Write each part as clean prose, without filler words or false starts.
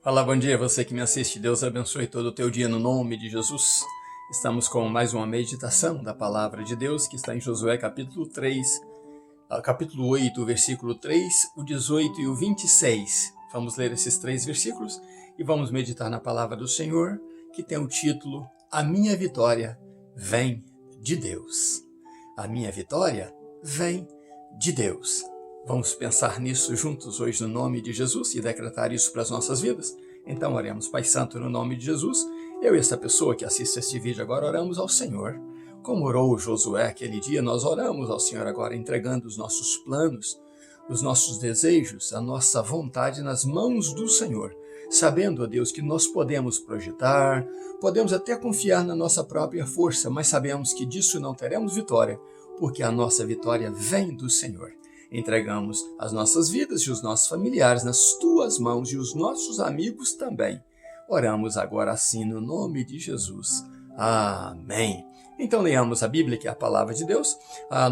Olá, bom dia, você que me assiste. Deus abençoe todo o teu dia no nome de Jesus. Estamos com mais uma meditação da palavra de Deus que está em Josué capítulo 3, capítulo 8, versículo 3, o 18 e o 26. Vamos ler esses três versículos e vamos meditar na palavra do Senhor, que tem o título A Minha Vitória Vem de Deus. A minha vitória vem de Deus. Vamos pensar nisso juntos hoje no nome de Jesus e decretar isso para as nossas vidas? Então oremos. Pai Santo, no nome de Jesus, eu e essa pessoa que assiste este vídeo agora oramos ao Senhor. Como orou Josué aquele dia, nós oramos ao Senhor agora, entregando os nossos planos, os nossos desejos, a nossa vontade nas mãos do Senhor, sabendo, ó Deus, que nós podemos projetar, podemos até confiar na nossa própria força, mas sabemos que disso não teremos vitória, porque a nossa vitória vem do Senhor. Entregamos as nossas vidas e os nossos familiares nas tuas mãos e os nossos amigos também. Oramos agora assim no nome de Jesus. Amém. Então leiamos a Bíblia, que é a palavra de Deus.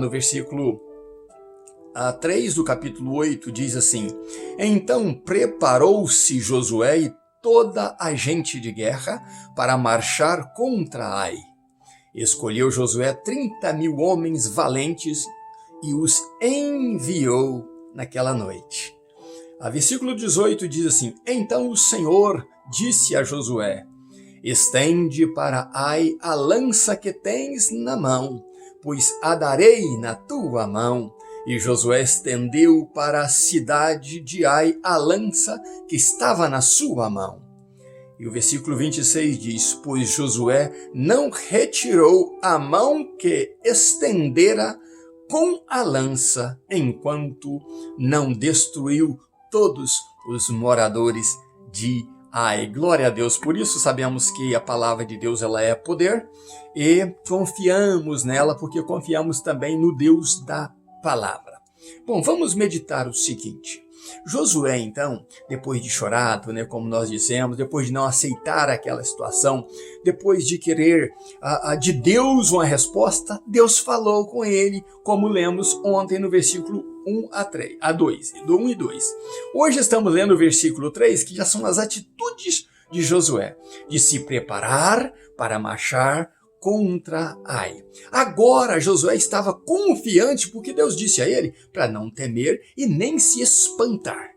No versículo 3 do capítulo 8 diz assim: Então preparou-se Josué e toda a gente de guerra para marchar contra Ai. Escolheu Josué 30.000 homens valentes e os enviou naquela noite. Versículo 18 diz assim: Então o Senhor disse a Josué: Estende para Ai a lança que tens na mão, pois a darei na tua mão. E Josué estendeu para a cidade de Ai a lança que estava na sua mão. E o versículo 26 diz: Pois Josué não retirou a mão que estendera com a lança, enquanto não destruiu todos os moradores de Ai. Glória a Deus. Por isso sabemos que a palavra de Deus ela é poder e confiamos nela, porque confiamos também no Deus da palavra. Bom, vamos meditar o seguinte. Josué, então, depois de chorado, como nós dissemos, depois de não aceitar aquela situação, depois de querer de Deus uma resposta, Deus falou com ele, como lemos ontem no versículo 1 a 2, do 1 e 2. Hoje estamos lendo o versículo 3, que já são as atitudes de Josué, de se preparar para marchar contra Ai. Agora Josué estava confiante porque Deus disse a ele para não temer e nem se espantar.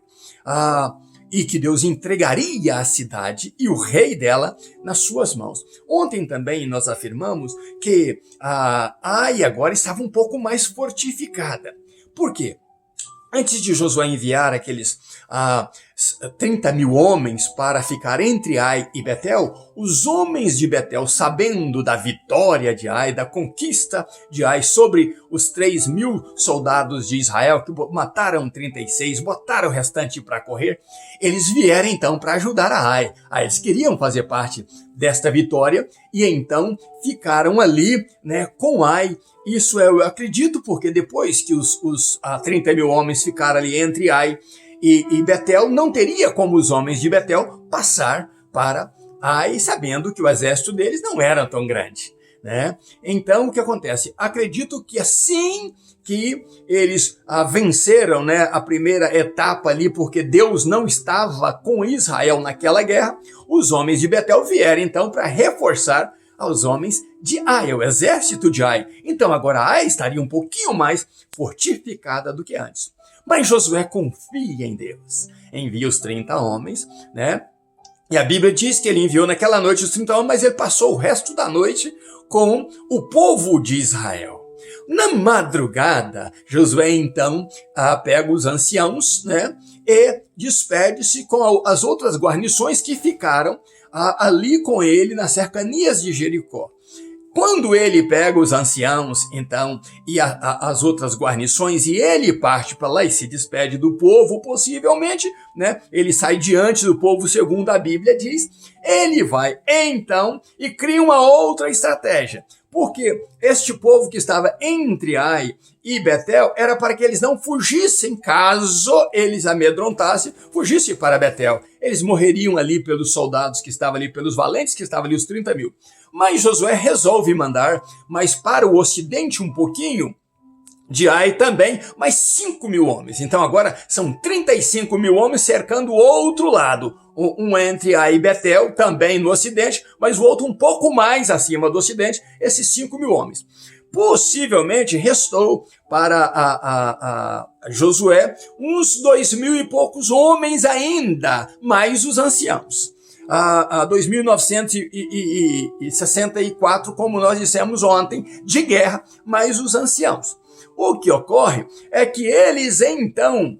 E que Deus entregaria a cidade e o rei dela nas suas mãos. Ontem também nós afirmamos que Ai agora estava um pouco mais fortificada. Por quê? Antes de Josué enviar aqueles 30.000 homens para ficar entre Ai e Betel, os homens de Betel, sabendo da vitória de Ai, da conquista de Ai sobre os 3.000 soldados de Israel, que mataram 36, botaram o restante para correr, eles vieram então para ajudar a Ai. Eles queriam fazer parte desta vitória e então ficaram ali com Ai. Isso eu acredito, porque depois que os 30.000 homens ficaram ali entre Ai e Betel, não teria como os homens de Betel passar para Ai, sabendo que o exército deles não era tão grande. Então, o que acontece? Acredito que assim que eles venceram a primeira etapa ali, porque Deus não estava com Israel naquela guerra, os homens de Betel vieram então para reforçar aos homens de Ai, o exército de Ai. Então agora Ai estaria um pouquinho mais fortificada do que antes. Mas Josué confia em Deus. Envia os 30 homens, E a Bíblia diz que ele enviou naquela noite os 30 homens, mas ele passou o resto da noite com o povo de Israel. Na madrugada, Josué então pega os anciãos, e despede-se com as outras guarnições que ficaram ali com ele nas cercanias de Jericó. Quando ele pega os anciãos, então, e as outras guarnições, e ele parte para lá e se despede do povo, possivelmente, ele sai diante do povo, segundo a Bíblia diz, ele vai, então, e cria uma outra estratégia. Porque este povo que estava entre Ai e Betel era para que eles não fugissem, caso eles amedrontassem, fugissem para Betel. Eles morreriam ali pelos soldados que estavam ali, pelos valentes que estavam ali, os 30.000. Mas Josué resolve mandar mais para o ocidente um pouquinho, de Ai também, mais 5 mil homens. Então agora são 35 mil homens cercando o outro lado. Um entre Ai e Betel, também no ocidente, mas o outro um pouco mais acima do ocidente, esses 5 mil homens. Possivelmente restou para a Josué uns 2.000 e poucos homens ainda, mais os anciãos. A 2.964, como nós dissemos ontem, de guerra, mais os anciãos. O que ocorre é que eles então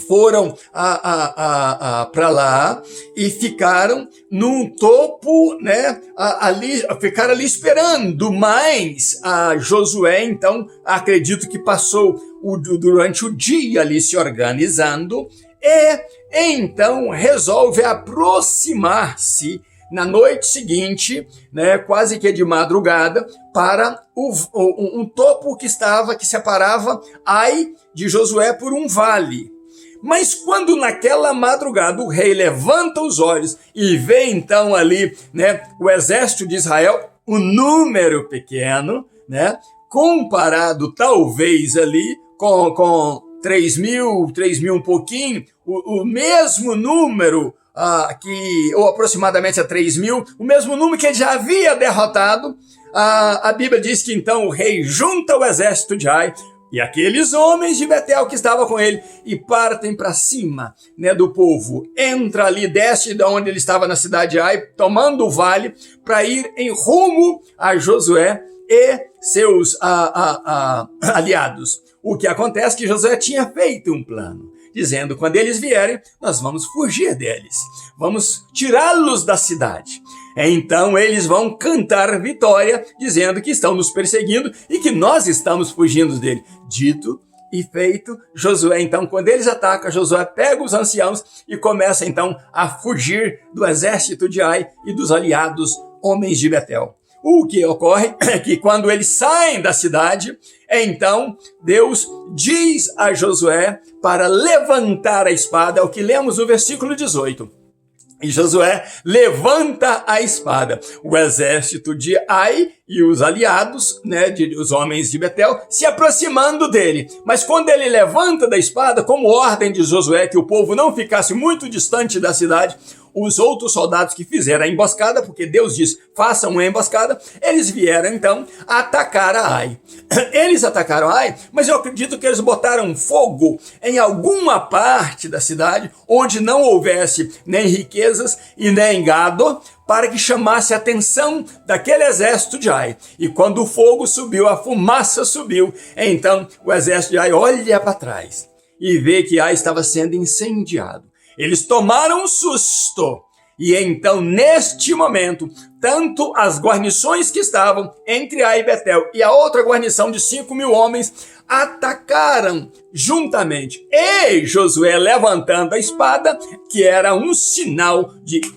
foram para lá e ficaram no topo, né, ficaram ali esperando, mas a Josué, então, acredito que passou durante o dia ali se organizando e então resolve aproximar-se na noite seguinte, né, quase que de madrugada, para um topo que separava Ai de Josué por um vale. Mas quando naquela madrugada o rei levanta os olhos e vê então ali, né, o exército de Israel, um número pequeno, né, comparado talvez ali com 3.000 um pouquinho, o mesmo número ou aproximadamente a 3.000, o mesmo número que ele já havia derrotado. A Bíblia diz que então o rei junta o exército de Ai e aqueles homens de Betel que estavam com ele e partem para cima, né, do povo. Entra ali, desce de onde ele estava na cidade de Ai, tomando o vale para ir em rumo a Josué e seus aliados. O que acontece é que Josué tinha feito um plano, dizendo, quando eles vierem, nós vamos fugir deles, vamos tirá-los da cidade. Então eles vão cantar vitória, dizendo que estão nos perseguindo e que nós estamos fugindo dele. Dito e feito, Josué, então, quando eles atacam, Josué pega os anciãos e começa, então, a fugir do exército de Ai e dos aliados homens de Betel. O que ocorre é que quando eles saem da cidade, então Deus diz a Josué para levantar a espada, é o que lemos no versículo 18. E Josué levanta a espada. O exército de Ai e os aliados, né, os homens de Betel, se aproximando dele. Mas quando ele levanta da espada, como ordem de Josué, que o povo não ficasse muito distante da cidade, os outros soldados que fizeram a emboscada, porque Deus diz, façam uma emboscada, eles vieram então atacar a Ai. Eles atacaram a Ai, mas eu acredito que eles botaram fogo em alguma parte da cidade, onde não houvesse nem riquezas e nem gado, para que chamasse a atenção daquele exército de Ai. E quando o fogo subiu, a fumaça subiu, então o exército de Ai olha para trás e vê que Ai estava sendo incendiado. Eles tomaram um susto e então, neste momento, tanto as guarnições que estavam entre Ai e Betel e a outra guarnição de 5.000 homens atacaram juntamente. E Josué levantando a espada, que era um sinal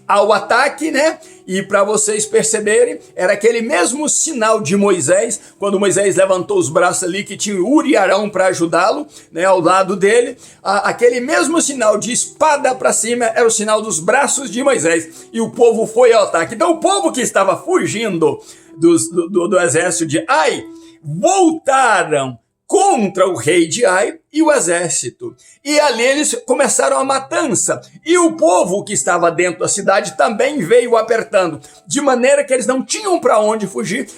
ao ataque, né? E para vocês perceberem, era aquele mesmo sinal de Moisés, quando Moisés levantou os braços ali, que tinha Uri e Arão para ajudá-lo, né, ao lado dele. Aquele mesmo sinal de espada para cima era o sinal dos braços de Moisés. E o povo foi ao ataque. Então o povo que estava fugindo do exército de Ai, voltaram contra o rei de Ai e o exército. E ali eles começaram a matança. E o povo que estava dentro da cidade também veio apertando, de maneira que eles não tinham para onde fugir,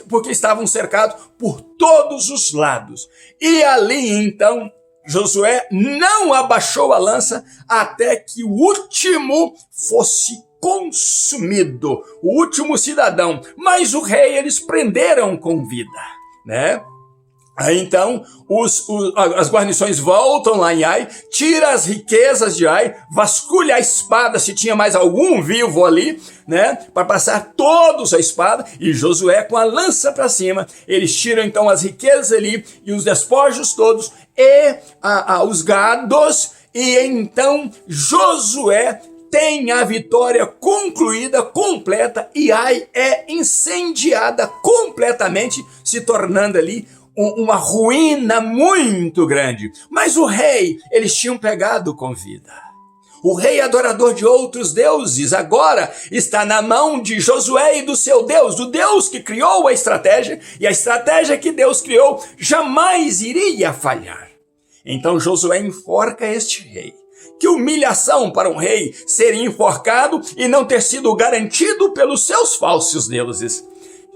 porque estavam cercados por todos os lados. E ali, então, Josué não abaixou a lança até que o último fosse consumido, o último cidadão. Mas o rei eles prenderam com vida, né? Aí então as guarnições voltam lá em Ai, tira as riquezas de Ai, vasculha a espada se tinha mais algum vivo ali, né, para passar todos a espada, e Josué com a lança para cima, eles tiram então as riquezas ali e os despojos todos e os gados, e então Josué tem a vitória concluída, completa, e Ai é incendiada completamente, se tornando ali uma ruína muito grande. Mas o rei, eles tinham pegado com vida. O rei adorador de outros deuses agora está na mão de Josué e do seu Deus, o Deus que criou a estratégia, e a estratégia que Deus criou jamais iria falhar. Então Josué enforca este rei. Que humilhação para um rei ser enforcado e não ter sido garantido pelos seus falsos deuses.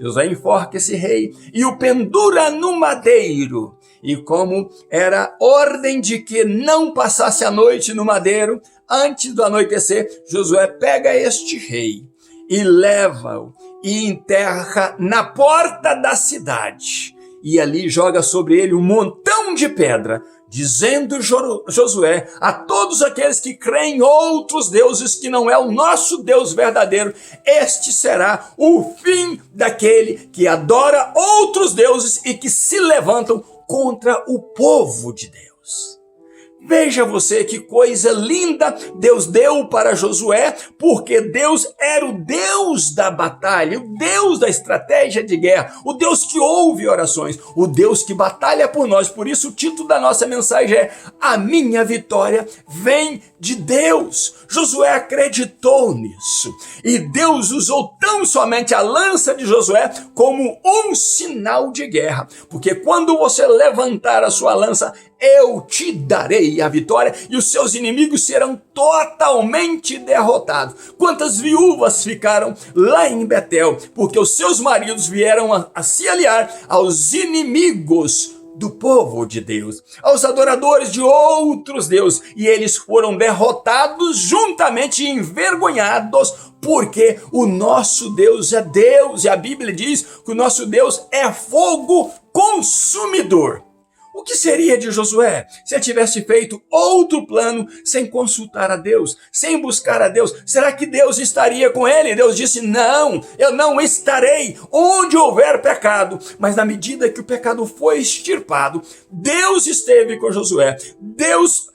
Josué enforca esse rei e o pendura no madeiro. E como era ordem de que não passasse a noite no madeiro, antes do anoitecer, Josué pega este rei e leva-o e enterra na porta da cidade. E ali joga sobre ele um montão de pedra, dizendo Josué a todos aqueles que creem em outros deuses que não é o nosso Deus verdadeiro, este será o fim daquele que adora outros deuses e que se levantam contra o povo de Deus. Veja você que coisa linda Deus deu para Josué, porque Deus era o Deus da batalha, o Deus da estratégia de guerra, o Deus que ouve orações, o Deus que batalha por nós. Por isso o título da nossa mensagem é: A minha vitória vem de Deus. Josué acreditou nisso e Deus usou tão somente a lança de Josué como um sinal de guerra, porque quando você levantar a sua lança, eu te darei a vitória e os seus inimigos serão totalmente derrotados. Quantas viúvas ficaram lá em Betel, porque os seus maridos vieram a se aliar aos inimigos do povo de Deus, aos adoradores de outros deuses, e eles foram derrotados juntamente e envergonhados, porque o nosso Deus é Deus, e a Bíblia diz que o nosso Deus é fogo consumidor. O que seria de Josué se ele tivesse feito outro plano sem consultar a Deus, sem buscar a Deus? Será que Deus estaria com ele? Deus disse: não, eu não estarei onde houver pecado. Mas na medida que o pecado foi extirpado, Deus esteve com Josué. Deus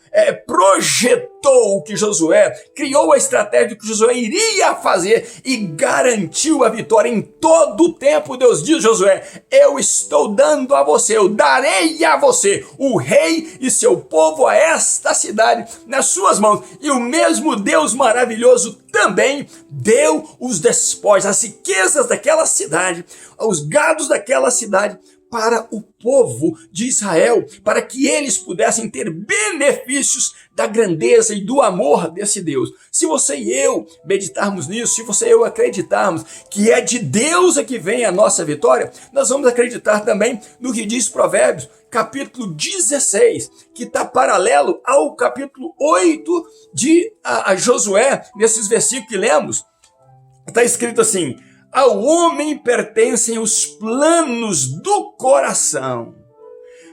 projetou o que Josué, criou a estratégia que Josué iria fazer e garantiu a vitória em todo o tempo. Deus diz: Josué, eu estou dando a você, eu darei a você o rei e seu povo, a esta cidade nas suas mãos. E o mesmo Deus maravilhoso também deu os despojos, as riquezas daquela cidade, os gados daquela cidade para o povo de Israel, para que eles pudessem ter benefícios da grandeza e do amor desse Deus. Se você e eu meditarmos nisso, se você e eu acreditarmos que é de Deus que vem a nossa vitória, nós vamos acreditar também no que diz Provérbios, capítulo 16, que está paralelo ao capítulo 8 de Josué, nesses versículos que lemos. Está escrito assim: ao homem pertencem os planos do coração,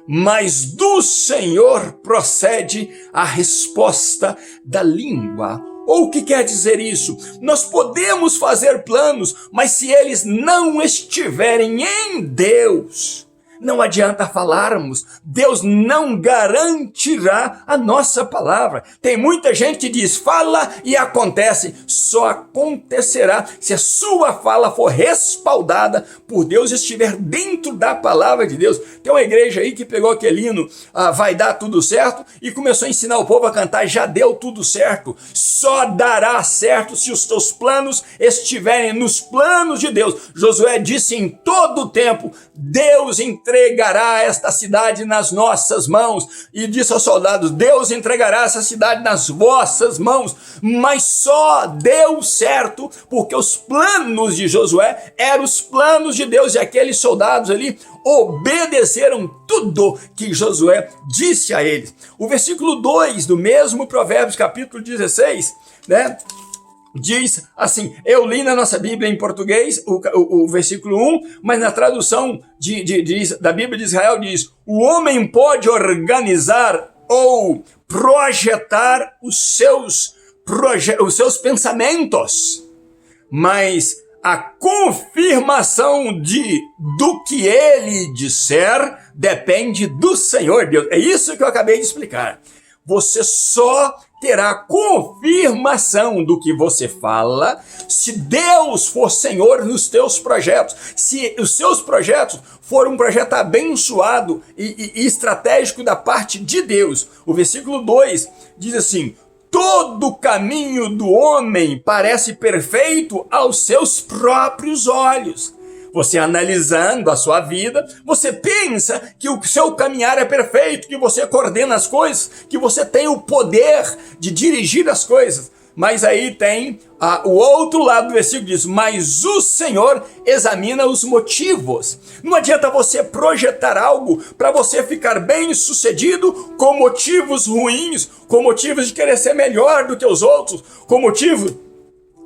mas do Senhor procede a resposta da língua. Ou o que quer dizer isso? Nós podemos fazer planos, mas se eles não estiverem em Deus, não adianta falarmos, Deus não garantirá a nossa palavra. Tem muita gente que diz, fala e acontece. Só acontecerá se a sua fala for respaldada por Deus, estiver dentro da palavra de Deus. Tem uma igreja aí que pegou aquele hino, vai dar tudo certo, e começou a ensinar o povo a cantar, já deu tudo certo. Só dará certo se os teus planos estiverem nos planos de Deus. Josué disse em todo o tempo, Deus entregará esta cidade nas nossas mãos. E disse aos soldados, Deus entregará essa cidade nas vossas mãos. Mas só deu certo porque os planos de Josué eram os planos de Deus, e aqueles soldados ali obedeceram tudo que Josué disse a eles. O versículo 2 do mesmo Provérbios, capítulo 16, diz assim, eu li na nossa Bíblia em português o versículo 1, mas na tradução da Bíblia de Israel diz, o homem pode organizar ou projetar os seus pensamentos, mas a confirmação do que ele disser depende do Senhor Deus. É isso que eu acabei de explicar. Você só terá confirmação do que você fala se Deus for Senhor nos teus projetos. Se os seus projetos forem um projeto abençoado e estratégico da parte de Deus. O versículo 2 diz assim, todo caminho do homem parece perfeito aos seus próprios olhos. Você analisando a sua vida, você pensa que o seu caminhar é perfeito, que você coordena as coisas, que você tem o poder de dirigir as coisas. Mas aí tem o outro lado do versículo, diz: mas o Senhor examina os motivos. Não adianta você projetar algo para você ficar bem sucedido com motivos ruins, com motivos de querer ser melhor do que os outros, com motivo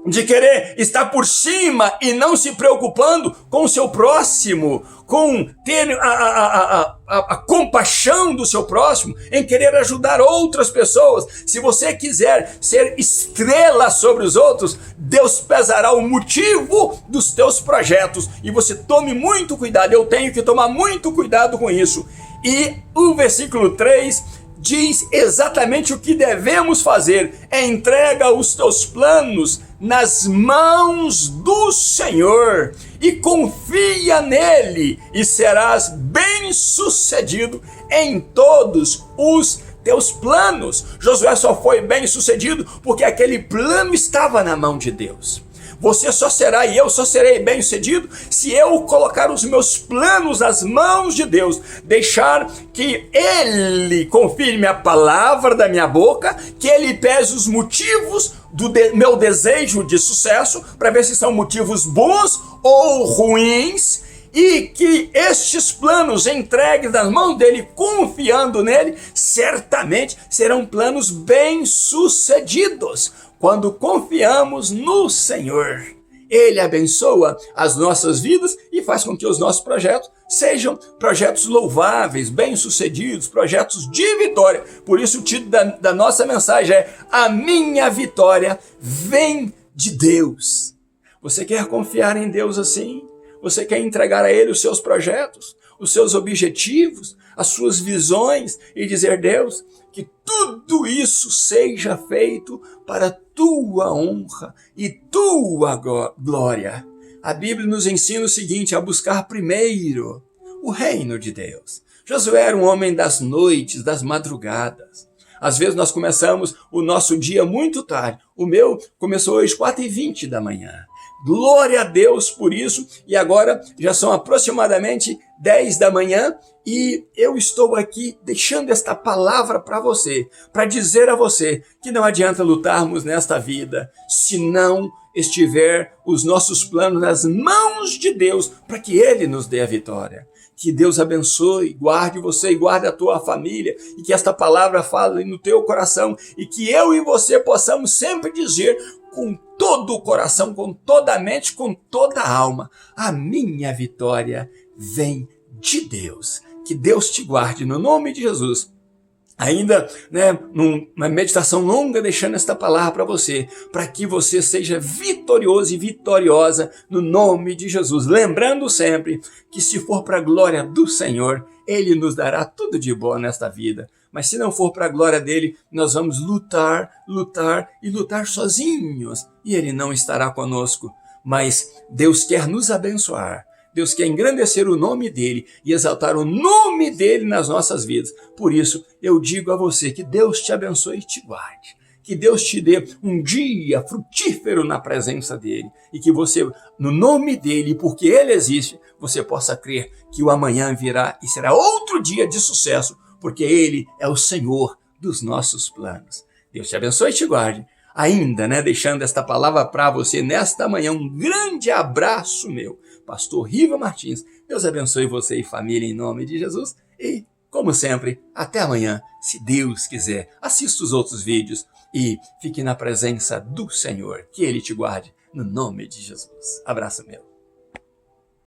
de querer estar por cima e não se preocupando com o seu próximo, com ter a compaixão do seu próximo, em querer ajudar outras pessoas. Se você quiser ser estrela sobre os outros, Deus pesará o motivo dos teus projetos. E você tome muito cuidado, eu tenho que tomar muito cuidado com isso. E o versículo 3 diz exatamente o que devemos fazer: entrega os teus planos nas mãos do Senhor e confia nele, e serás bem-sucedido em todos os teus planos. Josué só foi bem-sucedido porque aquele plano estava na mão de Deus. Você só será e eu só serei bem-sucedido se eu colocar os meus planos nas mãos de Deus, deixar que Ele confirme a palavra da minha boca, que Ele pese os motivos do meu desejo de sucesso, para ver se são motivos bons ou ruins, e que estes planos entregues nas mãos dele, confiando nele, certamente serão planos bem-sucedidos. Quando confiamos no Senhor, Ele abençoa as nossas vidas e faz com que os nossos projetos sejam projetos louváveis, bem-sucedidos, projetos de vitória. Por isso o título da nossa mensagem é: a minha vitória vem de Deus. Você quer confiar em Deus assim? Você quer entregar a Ele os seus projetos, os seus objetivos, as suas visões e dizer: Deus, que tudo isso seja feito para tua honra e tua glória. A Bíblia nos ensina o seguinte: a buscar primeiro o reino de Deus. Josué era um homem das noites, das madrugadas. Às vezes nós começamos o nosso dia muito tarde. O meu começou hoje 4h20 da manhã. Glória a Deus por isso. E agora já são aproximadamente 10 da manhã e eu estou aqui deixando esta palavra para você, para dizer a você que não adianta lutarmos nesta vida se não estiver os nossos planos nas mãos de Deus, para que Ele nos dê a vitória. Que Deus abençoe, guarde você e guarde a tua família, e que esta palavra fale no teu coração, e que eu e você possamos sempre dizer com todo o coração, com toda a mente, com toda a alma: a minha vitória vem de Deus. Que Deus te guarde no nome de Jesus. Ainda, numa meditação longa, deixando esta palavra para você, para que você seja vitorioso e vitoriosa no nome de Jesus. Lembrando sempre que se for para a glória do Senhor, Ele nos dará tudo de bom nesta vida. Mas se não for para a glória dele, nós vamos lutar sozinhos, e Ele não estará conosco. Mas Deus quer nos abençoar. Deus quer engrandecer o nome dele e exaltar o nome dele nas nossas vidas. Por isso, eu digo a você que Deus te abençoe e te guarde. Que Deus te dê um dia frutífero na presença dele. E que você, no nome dele, porque ele existe, você possa crer que o amanhã virá e será outro dia de sucesso, porque ele é o Senhor dos nossos planos. Deus te abençoe e te guarde. Ainda, deixando esta palavra para você nesta manhã, um grande abraço meu, Pastor Riva Martins. Deus abençoe você e família em nome de Jesus. E, como sempre, até amanhã, se Deus quiser. Assista os outros vídeos e fique na presença do Senhor. Que Ele te guarde no nome de Jesus. Abraço meu.